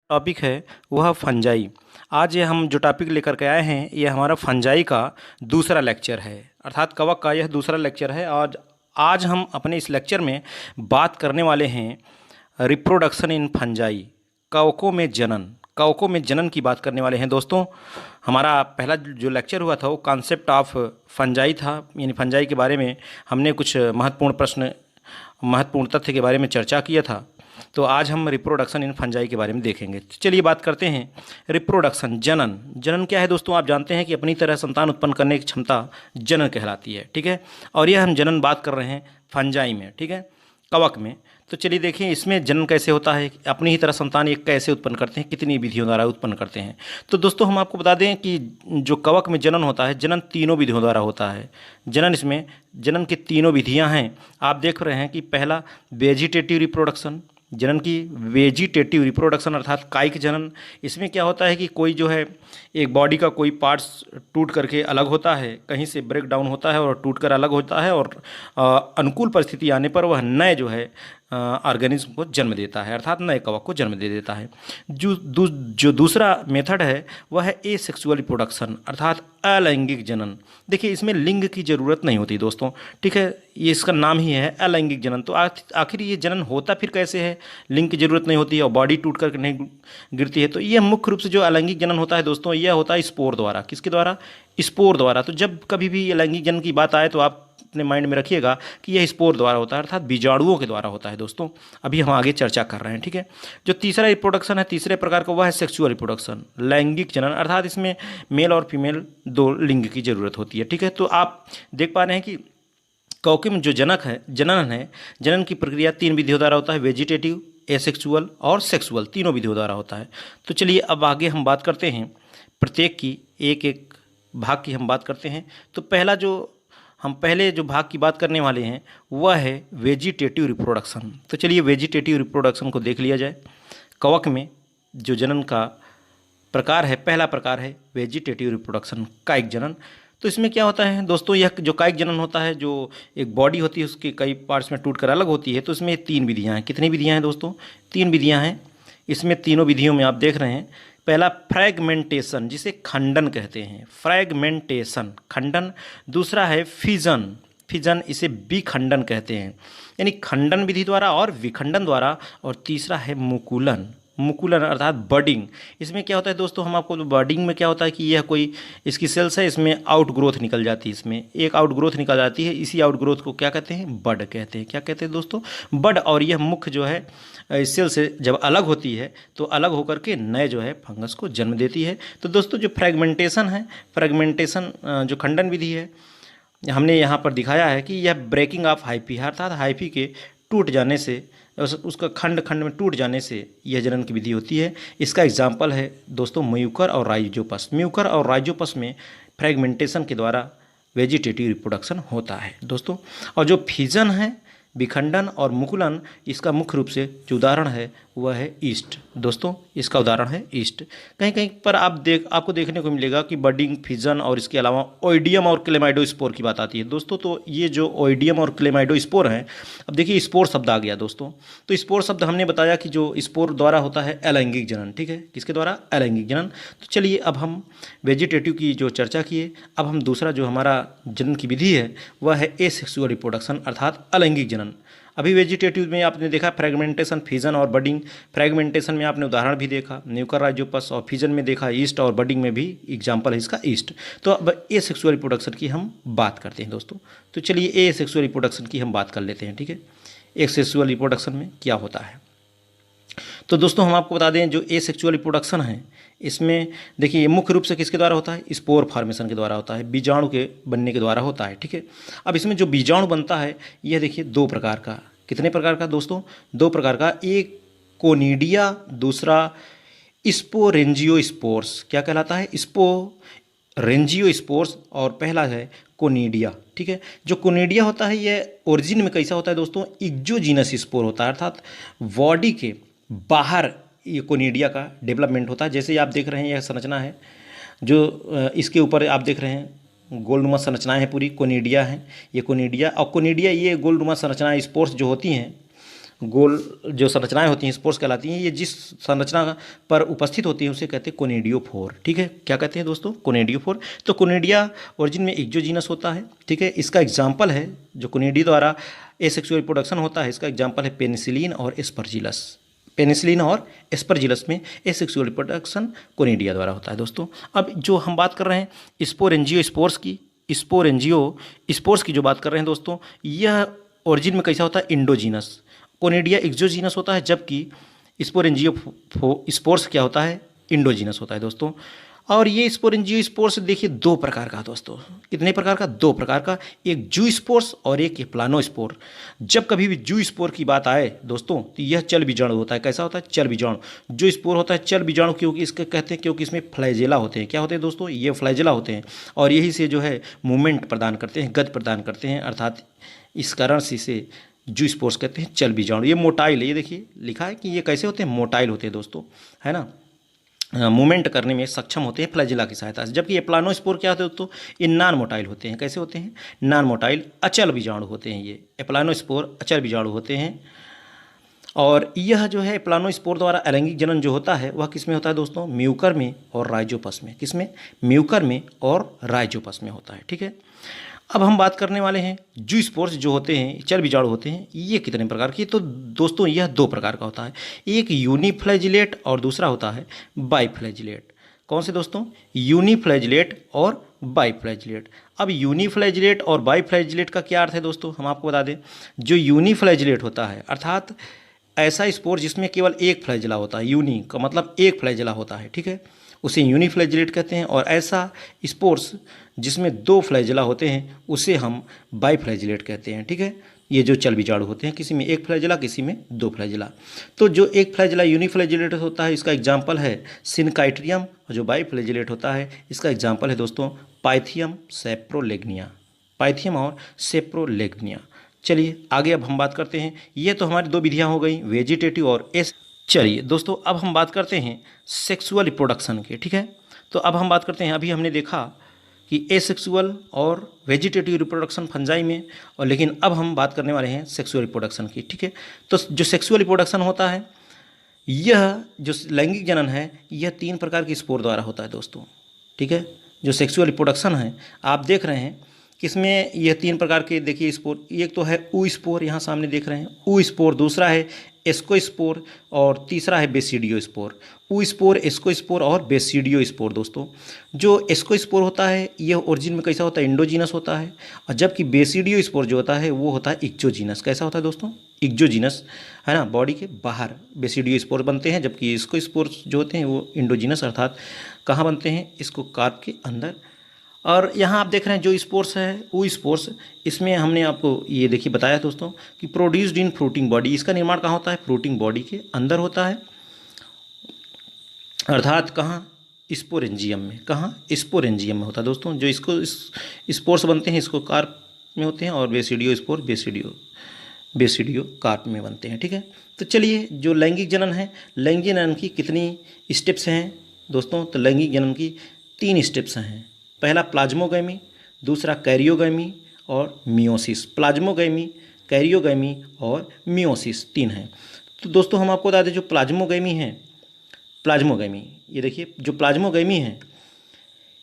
Topic है वह fungi. आज ये हम जो टॉपिक लेकर के आए हैं ये हमारा फंजाई का दूसरा लेक्चर है, अर्थात कवक का यह दूसरा लेक्चर है। और आज हम अपने इस लेक्चर में बात करने वाले हैं रिप्रोडक्शन इन फंजाई, कवकों में जनन की बात करने वाले हैं दोस्तों। हमारा पहला जो लेक्चर हुआ था वो कॉन्सेप्ट ऑफ फंजाई था, यानी फंजाई के बारे में हमने कुछ महत्वपूर्ण तथ्य के बारे में चर्चा किया था। तो आज हम रिप्रोडक्शन इन फंजाई के बारे में देखेंगे। तो चलिए बात करते हैं रिप्रोडक्शन। जनन क्या है दोस्तों? आप जानते हैं कि अपनी तरह संतान उत्पन्न करने की क्षमता जनन कहलाती है, ठीक है। और यह हम जनन बात कर रहे हैं फंजाई में, ठीक है, कवक में। तो चलिए देखें इसमें जनन कैसे होता है, अपनी ही तरह संतान ये कैसे उत्पन्न करते हैं, कितनी विधियों द्वारा उत्पन्न करते हैं। तो दोस्तों हम आपको बता दें कि जो कवक में जनन होता है, जनन तीनों विधियों द्वारा होता है। जनन की तीनों विधियां हैं। आप देख रहे हैं कि पहला वेजिटेटिव रिप्रोडक्शन, जनन की वेजिटेटिव रिप्रोडक्शन अर्थात कायिक जनन। इसमें क्या होता है कि कोई जो है एक बॉडी का कोई पार्ट्स टूट करके अलग होता है, कहीं से ब्रेक डाउन होता है और टूट कर अलग होता है, और अनुकूल परिस्थिति आने पर वह नए जो है ऑर्गेनिज्म को जन्म देता है, अर्थात नए कवक को जन्म दे देता है। जो दूसरा मेथड है वह है एसेक्सुअल रिप्रोडक्शन अर्थात अलैंगिक जनन। देखिए इसमें लिंग की ज़रूरत नहीं होती दोस्तों, ठीक है, ये इसका नाम ही है अलैंगिक जनन। तो आखिर ये जनन होता फिर कैसे है? लिंग की ज़रूरत नहीं होती है और बॉडी टूट कर नहीं गिरती है। तो यह मुख्य रूप से जो अलैंगिक जनन होता है दोस्तों, यह होता है स्पोर द्वारा। किसके द्वारा? स्पोर द्वारा। तो जब कभी भी अलैंगिक जनन की बात आए तो आप अपने माइंड में रखिएगा कि यह स्पोर द्वारा होता है, अर्थात बीजाणुओं के द्वारा होता है दोस्तों। अभी हम आगे चर्चा कर रहे हैं, ठीक है। जो तीसरा रिप्रोडक्शन है, तीसरे प्रकार का, वह है सेक्सुअल रिप्रोडक्शन, लैंगिक जनन, अर्थात इसमें मेल और फीमेल दो लिंग की जरूरत होती है, ठीक है। तो आप देख पा रहे हैं कि कवक में जो जनन की प्रक्रिया तीन विधियों द्वारा होता है, वेजिटेटिव, एसेक्सुअल और सेक्सुअल, तीनों विधियों द्वारा होता है। तो चलिए अब आगे हम बात करते हैं प्रत्येक की, एक एक भाग की हम बात करते हैं। तो पहले जो भाग की बात करने वाले हैं वह है वेजिटेटिव रिप्रोडक्शन। तो चलिए वेजिटेटिव रिप्रोडक्शन को देख लिया जाए। कवक में जो जनन का प्रकार है, पहला प्रकार है वेजिटेटिव रिप्रोडक्शन, कायिक जनन। तो इसमें क्या होता है दोस्तों, यह जो कायिक जनन होता है, जो एक बॉडी होती है उसके कई पार्ट्स में टूटकर अलग होती है। तो इसमें तीन विधियां हैं। कितनी विधियां हैं दोस्तों? तीन विधियां हैं। इसमें तीनों विधियों में आप देख रहे हैं, पहला फ्रैगमेंटेशन, जिसे खंडन कहते हैं, फ्रैगमेंटेशन, खंडन। दूसरा है फिजन, इसे विखंडन कहते हैं, यानी खंडन विधि द्वारा और विखंडन द्वारा। और तीसरा है मुकुलन अर्थात बडिंग। इसमें क्या होता है दोस्तों, हम आपको बडिंग में क्या होता है कि यह कोई इसकी सेल्स है, इसमें आउट ग्रोथ निकल जाती है, इसमें एक आउट ग्रोथ निकल जाती है। इसी आउट ग्रोथ को क्या कहते हैं? बड कहते हैं। क्या कहते हैं दोस्तों? बड। और यह मुख्य जो है इस सेल से जब अलग होती है तो अलग होकर के नए जो है फंगस को जन्म देती है। तो दोस्तों जो फ्रेगमेंटेशन जो खंडन विधि है, हमने यहाँ पर दिखाया है कि यह ब्रेकिंग ऑफ हाइफी अर्थात हाइफी के टूट जाने से, उसका खंड खंड में टूट जाने से यह जनन की विधि होती है। इसका एग्जाम्पल है दोस्तों म्यूकर और राइजोपस में फ्रेगमेंटेशन के द्वारा वेजिटेटिव रिप्रोडक्शन होता है दोस्तों। और जो फिजन है, विखंडन और मुकुलन, इसका मुख्य रूप से जो उदाहरण है वह है ईस्ट दोस्तों, इसका उदाहरण है ईस्ट। कहीं कहीं पर आपको देखने को मिलेगा कि बडिंग, फिजन और इसके अलावा ओइडियम और क्लेमाइडोस्पोर की बात आती है दोस्तों। तो ये जो ओइडियम और क्लेमाइडोस्पोर हैं, अब देखिए स्पोर शब्द आ गया दोस्तों। तो स्पोर शब्द हमने बताया कि जो स्पोर द्वारा होता है अलैंगिक जनन, ठीक है, किसके द्वारा? अलैंगिक जनन। तो चलिए अब हम वेजिटेटिव की जो चर्चा किए, अब हम दूसरा जो हमारा जनन की विधि है वह है एसेक्सुअल रिप्रोडक्शन अर्थात अलैंगिक जनन। अभी वेजिटेटिव में आपने देखा फ्रेगमेंटेशन, फिजन और बडिंग। फ्रेगमेंटेशन में आपने उदाहरण भी देखा न्यूकर राइजोपस, और फिजन में देखा ईस्ट, और बडिंग में भी एग्जाम्पल है इसका ईस्ट। तो अब एसेक्सुअल रिप्रोडक्शन की हम बात करते हैं दोस्तों। तो चलिए एसेक्सुअल रिप्रोडक्शन की हम बात कर लेते हैं, ठीक है। एसेक्सुअल रिप्रोडक्शन में क्या होता है? तो दोस्तों हम आपको बता दें जो एसेक्सुअल रिप्रोडक्शन है, इसमें देखिए मुख्य रूप से किसके द्वारा होता है? स्पोर फॉर्मेशन के द्वारा होता है, बीजाणु के बनने के द्वारा होता है, ठीक है। अब इसमें जो बीजाणु बनता है यह देखिए दो प्रकार का। कितने प्रकार का दोस्तों? दो प्रकार का। एक कोनिडिया, दूसरा स्पोरेंजियोस्पोर्स। क्या कहलाता है? स्पोरेंजियोस्पोर्स, और पहला है कोनिडिया, ठीक है। जो कोनिडिया होता है यह ओरिजिन में कैसा होता है दोस्तों? एक्सोजीनस स्पोर होता है, अर्थात बॉडी के बाहर ये कोनिडिया का डेवलपमेंट होता है। जैसे आप देख रहे हैं यह संरचना है, जो इसके ऊपर आप देख रहे हैं गोलनुमा संरचनाएं हैं, पूरी कोनिडिया हैं, ये कोनिडिया। और कोनिडिया ये गोलनुमा संरचनाएं स्पोर्स जो होती हैं गोल जो संरचनाएं होती हैं स्पोर्स कहलाती हैं। ये जिस संरचना पर उपस्थित होती है उसे कहते हैं कोनिडियोफोर। ठीक है, क्या कहते हैं दोस्तों? कोनिडियोफोर। तो कोनिडिया ओरिजिन में एक्सोजीनस होता है। ठीक है, इसका एग्जाम्पल है जो कोनिडी द्वारा एसेक्सुअल रिप्रोडक्शन होता है, इसका एग्जाम्पल है पेनिसिलिन और एस्परजिलस। पेनिसिलिन और एस्परजिलस में एसेक्सुअल रिप्रोडक्शन कोनिडिया द्वारा होता है दोस्तों। अब जो हम बात कर रहे हैं स्पोरेंजियो स्पोर्स की, स्पोरेंजियो स्पोर्स की जो बात कर रहे हैं दोस्तों, यह ओरिजिन में कैसा होता है? इंडोजीनस। कोनिडिया एक्सोजीनस होता है, जबकि स्पोरेंजियो स्पोर्स क्या होता है? इंडोजीनस होता है दोस्तों। और ये स्पोरेंजियो स्पोर्स देखिए दो प्रकार का दोस्तों। कितने प्रकार का? दो प्रकार का, एक जू स्पोर्स और एक प्लानोस्पोर। जब कभी भी जू स्पोर की बात आए दोस्तों तो यह चल बीजाणु होता है। कैसा होता है? चल बीजाणु। जो स्पोर होता है चल बीजाणु, क्योंकि इसके कहते हैं क्योंकि इसमें फ्लैजेला होते हैं। क्या होते हैं दोस्तों? ये फ्लैजेला होते हैं और यही से जो है मूवमेंट प्रदान करते हैं, गति प्रदान करते हैं, अर्थात इस कारण से इसे जू स्पोर्स कहते हैं, चल बीजाणु। ये मोटाइल है, ये देखिए लिखा है कि ये कैसे होते हैं? मोटाइल होते हैं दोस्तों, है ना, मूवमेंट करने में सक्षम होते हैं फ्लैजिला की सहायता से। जबकि ये प्लानोस्पोर क्या होते हैं दोस्तों? ये नॉन मोटाइल होते हैं। कैसे होते हैं? नॉन मोटाइल, अचल बीजाणु होते हैं। ये प्लानोस्पोर अचल बीजाणु होते हैं। और यह जो है प्लानोस्पोर द्वारा अलैंगिक जनन जो होता है वह किसमें होता है दोस्तों? म्यूकर में और राइजोपस में। किसमें? म्यूकर में और राइजोपस में होता है। ठीक है, अब हम बात करने वाले हैं जू स्पोर्स जो होते हैं, चल बीजाणु होते हैं, ये कितने प्रकार के? तो दोस्तों यह दो प्रकार का होता है, एक यूनिफ्लैजिलेट और दूसरा होता है बाइफ्लैजिलेट। कौन से दोस्तों? यूनिफ्लैजिलेट और बाइफ्लैजिलेट। अब यूनिफ्लैजिलेट और बाइफ्लैजिलेट का क्या अर्थ है दोस्तों? हम आपको बता दें, जो यूनिफ्लैजिलेट होता है अर्थात ऐसा स्पोर जिसमें केवल एक फ्लैजिला होता है, यूनि का मतलब एक फ्लैजिला होता है। ठीक है, उसे यूनिफ्लैजिलेट कहते हैं। और ऐसा स्पोर्स जिसमें दो फ्लैजिला होते हैं उसे हम बाइफ्लैजिलेट कहते हैं। ठीक है, ये जो चल बीजाणु होते हैं, किसी में एक फ्लैजिला किसी में दो फ्लैजिला। तो जो एक फ्लैजिला यूनिफ्लैजिलेट होता है इसका एग्जाम्पल है सिनकाइट्रियम, और जो बाइफ्लैजिलेट होता है इसका एग्जाम्पल है दोस्तों पाइथियम सेप्रोलेग्निया। पाइथियम और सेप्रोलेग्निया। चलिए आगे अब हम बात करते हैं। ये तो हमारी दो विधियाँ हो गई, वेजिटेटिव और एस। चलिए दोस्तों अब हम बात करते हैं सेक्सुअल रिप्रोडक्शन के। ठीक है, तो अब हम बात करते हैं, अभी हमने देखा कि एसेक्सुअल और वेजिटेटिव रिप्रोडक्शन फंजाई में, और लेकिन अब हम बात करने वाले हैं सेक्सुअल रिप्रोडक्शन की। ठीक है, तो जो सेक्सुअल रिप्रोडक्शन होता है, यह जो लैंगिक जनन है यह तीन प्रकार के स्पोर द्वारा होता है दोस्तों। ठीक है, जो सेक्सुअल रिप्रोडक्शन है आप देख रहे हैं किसमें यह तीन प्रकार के, देखिए स्पोर, एक तो है ऊ स्पोर, यहाँ सामने देख रहे हैं ऊ स्पोर, दूसरा है एस्को स्पोर और तीसरा है बेसिडियो स्पोर। ऊ स्पोर, एस्को स्पोर और बेसिडियो स्पोर। दोस्तों जो एस्को स्पोर होता है यह ओरिजिन में कैसा होता है? इंडोजीनस होता है, और जबकि बेसिडियो स्पोर जो होता है वो होता है एक्सोजीनस। कैसा होता है दोस्तों? एक्सोजीनस, है ना, बॉडी के बाहर बेसिडियो स्पोर बनते हैं, जबकि एस्को स्पोर जो होते हैं वो इंडोजीनस अर्थात कहाँ बनते हैं? इसको कार्प के अंदर। और यहाँ आप देख रहे हैं जो स्पोर्स है वो स्पोर्स, इसमें हमने आपको ये देखिए बताया दोस्तों कि प्रोड्यूस्ड इन फ्रूटिंग बॉडी, इसका निर्माण कहाँ होता है? फ्रूटिंग बॉडी के अंदर होता है, अर्थात कहाँ? स्पोरेंजियम में। कहाँ? स्पोरेंजियम में होता है दोस्तों। जो इसको स्पोर्स बनते हैं इसको कार्प में होते हैं, और बेसिडियो स्पोर बेसिडियो कार्प में बनते हैं। ठीक है, तो चलिए जो लैंगिक जनन है, लैंगिक जनन की कितनी स्टेप्स हैं दोस्तों? तो लैंगिक जनन की 3 स्टेप्स हैं। पहला प्लाज्मोगैमी, दूसरा कैरियोगैमी और मियोसिस। प्लाज्मोगैमी, कैरियोगैमी और मियोसिस 3 हैं। तो दोस्तों हम आपको बता दें जो प्लाज्मोगैमी है, प्लाज्मोगैमी, ये देखिए जो प्लाज्मोगैमी है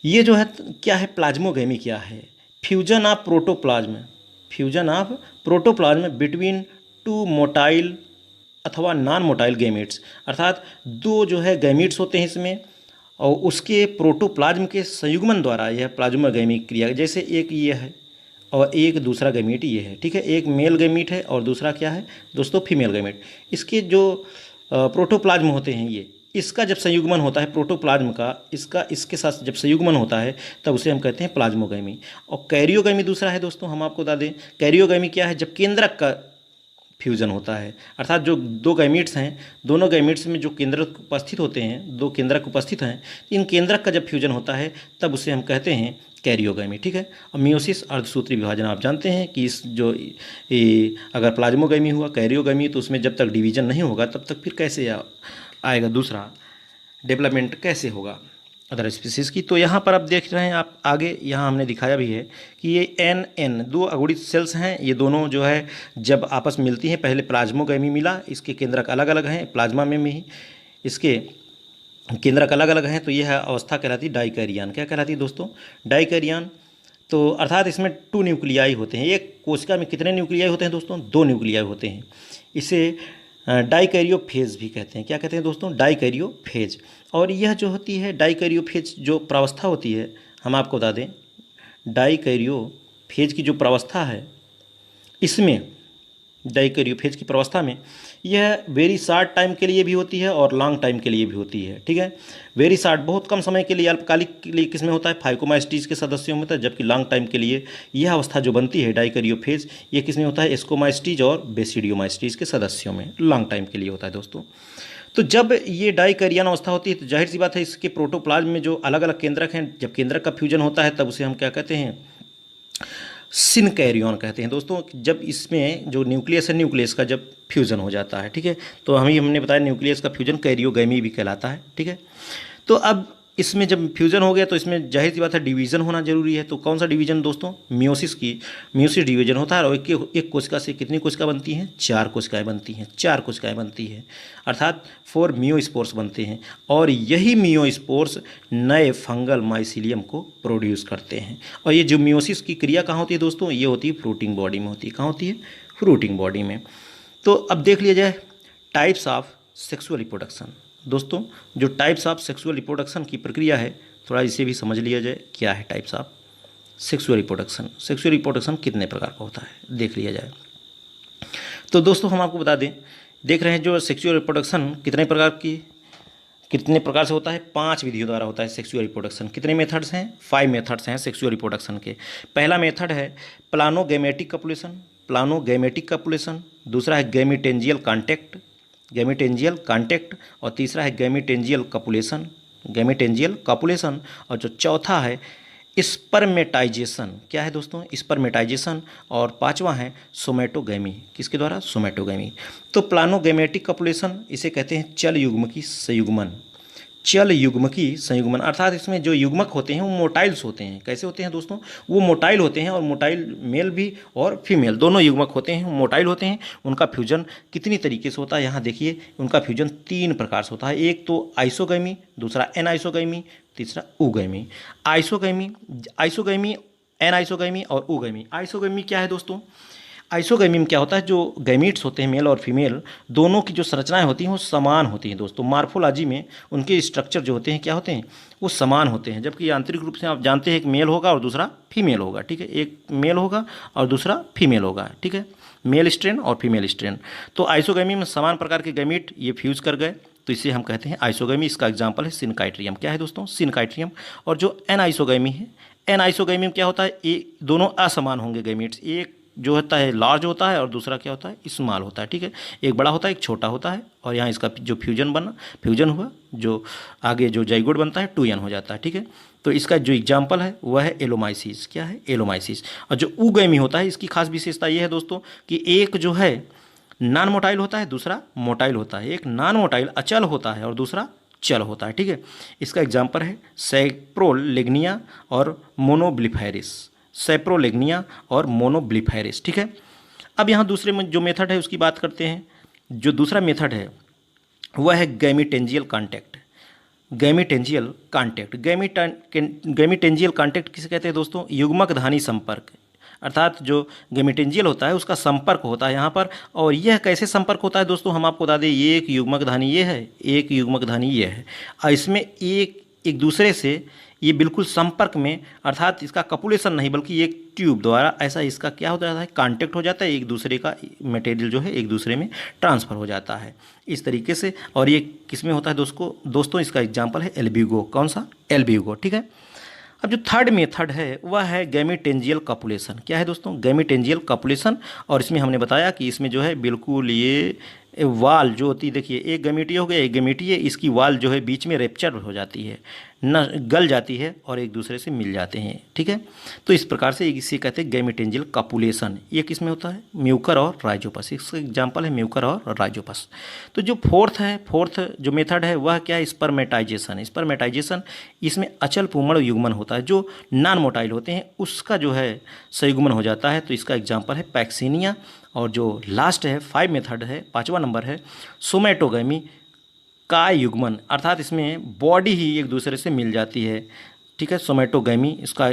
ये जो है क्या है? प्लाज्मोगैमी क्या है? Fusion of protoplasm, fusion of protoplasm between 2 motile अथवा नॉन मोटाइल गैमेट्स, अर्थात दो जो है गैमेट्स होते हैं इसमें, और उसके प्रोटोप्लाज्म के संयुग्मन द्वारा यह प्लाज्मोगैमी क्रिया, जैसे एक ये है और एक दूसरा गैमीट ये है। ठीक है, एक मेल गैमीट है और दूसरा क्या है दोस्तों? Female gamete. इसके जो प्रोटोप्लाज्म होते हैं ये, इसका जब संयुग्मन होता है प्रोटोप्लाज्म का, इसके साथ जब संयुग्मन होता है तब उसे हम कहते हैं प्लाज्मोगैमी। और कैरियोगैमी दूसरा है दोस्तों, हम आपको बता दें कैरियोगैमी क्या है? जब केंद्रक का फ्यूजन होता है, अर्थात जो दो गैमीट्स हैं, दोनों गैमीट्स में जो केंद्रक उपस्थित होते हैं, दो केंद्रक उपस्थित हैं, इन केंद्रक का जब फ्यूजन होता है तब उसे हम कहते हैं कैरियोगैमी। ठीक है, और मियोसिस अर्धसूत्री विभाजन आप जानते हैं कि इस जो अगर प्लाज्मोगैमी हुआ, कैरियोगैमी, तो उसमें जब तक डिवीजन नहीं होगा तब तक फिर कैसे आएगा दूसरा डेवलपमेंट कैसे होगा? अदर स्पीसीज़ की। तो यहाँ पर आप देख रहे हैं, आप आगे यहाँ हमने दिखाया भी है कि ये एन दो अगुणित सेल्स हैं। ये दोनों जो है जब आपस में मिलती हैं, पहले प्लाज्मोगैमी मिला, इसके केंद्रक अलग अलग हैं, प्लाज्मा में ही इसके केंद्रक अलग अलग हैं। तो यह अवस्था कहलाती है डाइकैरियन। क्या कहलाती है दोस्तों? डाइकैरियन। तो अर्थात इसमें 2 न्यूक्लियाई होते हैं। एक कोशिका में कितने न्यूक्लियाई होते हैं दोस्तों? 2 न्यूक्लियाई होते हैं। इसे डाइकैरियोफेज भी कहते हैं। क्या कहते हैं दोस्तों? डाइकैरियोफेज। और यह जो होती है डाइकैरियोफेज जो प्रावस्था होती है, हम आपको बता दें, डाइकैरियोफेज की जो प्रावस्था है, इसमें डाइकैरियोफेज की प्रावस्था में यह वेरी शॉर्ट टाइम के लिए भी होती है और लॉन्ग टाइम के लिए भी होती है। ठीक है, वेरी शॉर्ट बहुत कम समय के लिए, अल्पकालिक के लिए किसमें होता है? फाइकोमास्टीज के सदस्यों में होता है। जबकि लॉन्ग टाइम के लिए यह अवस्था जो बनती है डाइकैरियोफेज, ये किसमें होता है? एस्कोमास्टीज और बेसिडियोमास्टीज के सदस्यों में लॉन्ग टाइम के लिए होता है दोस्तों। तो जब ये डाइकैरियन अवस्था होती है तो जाहिर सी बात है इसके प्रोटोप्लाज्म में जो अलग अलग केंद्रक हैं, जब केंद्रक का फ्यूजन होता है तब उसे हम क्या कहते हैं? सिनकैरियन कहते हैं दोस्तों। जब इसमें जो न्यूक्लियस है, न्यूक्लियस का जब फ्यूजन हो जाता है। ठीक है, तो हमने बताया न्यूक्लियस का फ्यूजन कैरियोगैमी भी कहलाता है। ठीक है, तो अब इसमें जब फ्यूजन हो गया तो इसमें जाहिर सी बात है डिवीज़न होना जरूरी है। तो कौन सा डिवीज़न दोस्तों? मियोसिस डिवीजन होता है। और एक कोशिका से कितनी कोशिका बनती हैं? 4 कोशिकाएँ बनती हैं। 4 कोशिकाएँ बनती हैं, अर्थात 4 मियोस्पोर्स बनते हैं। और यही मियोस्पोर्स नए फंगल माइसीलियम को प्रोड्यूस करते हैं। और ये जो मियोसिस की क्रिया कहाँ होती है दोस्तों? ये होती है फ्रूटिंग बॉडी में होती है। कहाँ होती है? फ्रूटिंग बॉडी में। तो अब देख लिया जाए टाइप्स ऑफ सेक्सुअल रिप्रोडक्शन। दोस्तों, जो टाइप्स ऑफ सेक्सुअल रिप्रोडक्शन की प्रक्रिया है, थोड़ा इसे भी समझ लिया जाए। क्या है types of sexual reproduction? Sexual reproduction कितने प्रकार का होता है देख लिया जाए। तो दोस्तों हम आपको बता दें, देख रहे हैं जो सेक्सुअल रिप्रोडक्शन कितने प्रकार से होता है? 5 विधियों द्वारा होता है सेक्सुअल रिप्रोडक्शन। कितने मेथड्स हैं? 5 मेथड्स हैं सेक्सुअल रिप्रोडक्शन के। पहला मेथड है प्लानोगैमेटिक कपुलेशन, दूसरा है गैमीटेंजियल कॉन्टैक्ट, और तीसरा है गैमीटेंजियल कपुलेशन, और जो चौथा है स्पर्मेटाइजेशन। क्या है दोस्तों? स्पर्मेटाइजेशन। और पांचवा है सोमेटोगैमी। किसके द्वारा? सोमेटोगैमी। तो प्लानोगैमेटिक कपुलेशन इसे कहते हैं चल युग्मकी संयुग्मन, अर्थात इसमें जो युग्मक होते हैं वो मोटाइल्स होते हैं। कैसे होते हैं दोस्तों? वो मोटाइल होते हैं, और मोटाइल मेल भी और फीमेल दोनों युग्मक होते हैं, मोटाइल होते हैं। उनका फ्यूजन कितनी तरीके से होता है? यहाँ देखिए, उनका फ्यूजन 3 प्रकार से होता है। एक तो आइसोगैमी, दूसरा एनआइसोगैमी, तीसरा ऊगैमी। आइसोगैमी, एनआइसोगैमी और ऊगैमी। आइसोगैमी क्या है दोस्तों? आइसोगैमी में क्या होता है? जो गैमीट्स होते हैं मेल और फीमेल दोनों की जो संरचनाएं होती हैं वो समान होती हैं दोस्तों। मार्फोलॉजी में उनके स्ट्रक्चर जो होते हैं क्या होते हैं? वो समान होते हैं। जबकि यांत्रिक रूप से आप जानते हैं एक मेल होगा और दूसरा फीमेल होगा। ठीक है, एक मेल होगा और दूसरा फीमेल होगा। ठीक है, मेल स्ट्रेन और फीमेल स्ट्रेन। तो आइसोगैमी में समान प्रकार के गैमीट ये फ्यूज कर गए, तो इसे हम कहते हैं आइसोगैमी। इसका एग्जाम्पल है सिनकाइट्रियम। क्या है दोस्तों? सिनकाइट्रियम। और जो एनआइसोगैमी है, एनआइसोगैमी में क्या होता है? ये दोनों असमान होंगे गैमीट्स। एक जो होता है लार्ज होता है और दूसरा क्या होता है? स्मॉल होता है। ठीक है, एक बड़ा होता है एक छोटा होता है। और यहाँ इसका जो फ्यूजन हुआ, जो आगे जो जाइगोट बनता है 2n हो जाता है। ठीक है, तो इसका जो एग्जाम्पल है वह है एलोमाइसिस। क्या है? एलोमाइसिस। और जो ऊगैमी होता है, इसकी खास विशेषता ये है दोस्तों कि एक जो है नॉन मोटाइल होता है, दूसरा मोटाइल होता है। एक नॉन मोटाइल अचल होता है और दूसरा चल होता है। ठीक है, इसका एग्जाम्पल है सैप्रोलेग्निया और मोनोब्लिफेरिस। ठीक है, अब यहाँ दूसरे में जो मेथड है उसकी बात करते हैं। जो दूसरा मेथड है वह है गैमीटेंजियल कॉन्टैक्ट। गैमीटेंजियल कॉन्टैक्ट किसे कहते हैं दोस्तों? युग्मकधानी संपर्क, अर्थात जो गैमीटेंजियल होता है उसका संपर्क होता है यहाँ पर। और यह कैसे संपर्क होता है दोस्तों? हम आपको बता दें, ये एक युग्मकधानी ये है, एक युग्मकधानी ये है, और इसमें एक दूसरे से ये बिल्कुल संपर्क में, अर्थात इसका कपुलेशन नहीं बल्कि एक ट्यूब द्वारा ऐसा इसका क्या हो जाता है? कांटेक्ट हो जाता है, एक दूसरे का मटेरियल जो है एक दूसरे में ट्रांसफ़र हो जाता है इस तरीके से। और ये किस में होता है दोस्तों? इसका एग्जाम्पल है एल्ब्यूगो। कौन सा? एल्ब्यूगो। ठीक है, अब जो थर्ड मेथड है वह है गैमीटेंजियल कपुलेशन। क्या है दोस्तों? गैमीटेंजियल कपुलेशन। और इसमें हमने बताया कि इसमें जो है बिल्कुल ये वाल जो होती है, देखिए एक गमीटीय हो गया, एक गमीटीय, इसकी वाल जो है बीच में रेप्चर हो जाती है, न गल जाती है और एक दूसरे से मिल जाते हैं, ठीक है। तो इस प्रकार से इसे कहते हैं गैमेटेंजियल कॉपुलेशन। ये किस में होता है? म्यूकर और राइजोपस। इसका एग्जाम्पल है म्यूकर और राइजोपस। तो जो फोर्थ जो मेथड है वह क्या है? स्पर्मेटाइजेशन। स्पर्मेटाइजेशन, इसमें अचल पूमड़ युग्मन होता है, जो नॉन मोटाइल होते हैं उसका जो है संयुग्मन हो जाता है। तो इसका एग्जाम्पल है पैक्सीनिया। और जो लास्ट है 5 मेथड है, 5वां नंबर है सोमेटोगैमी का युग्मन, अर्थात इसमें बॉडी ही एक दूसरे से मिल जाती है, ठीक है। सोमेटोगैमी, इसका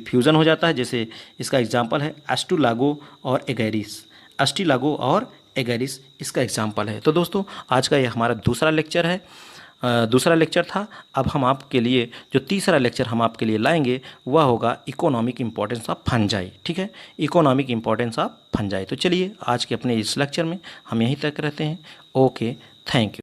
फ्यूज़न हो जाता है। जैसे इसका एग्जाम्पल है एस्टुलागो और एगैरिस। एस्टिलागो और एगैरिस इसका एग्जाम्पल है। तो दोस्तों आज का ये हमारा दूसरा लेक्चर था। अब हम आपके लिए जो तीसरा लेक्चर हम आपके लिए लाएंगे वह होगा इकोनॉमिक इंपॉर्टेंस ऑफ फंजाई, ठीक है। Economic importance of fungi. तो चलिए आज के अपने इस लेक्चर में हम यहीं तक रहते हैं। Okay, thank you.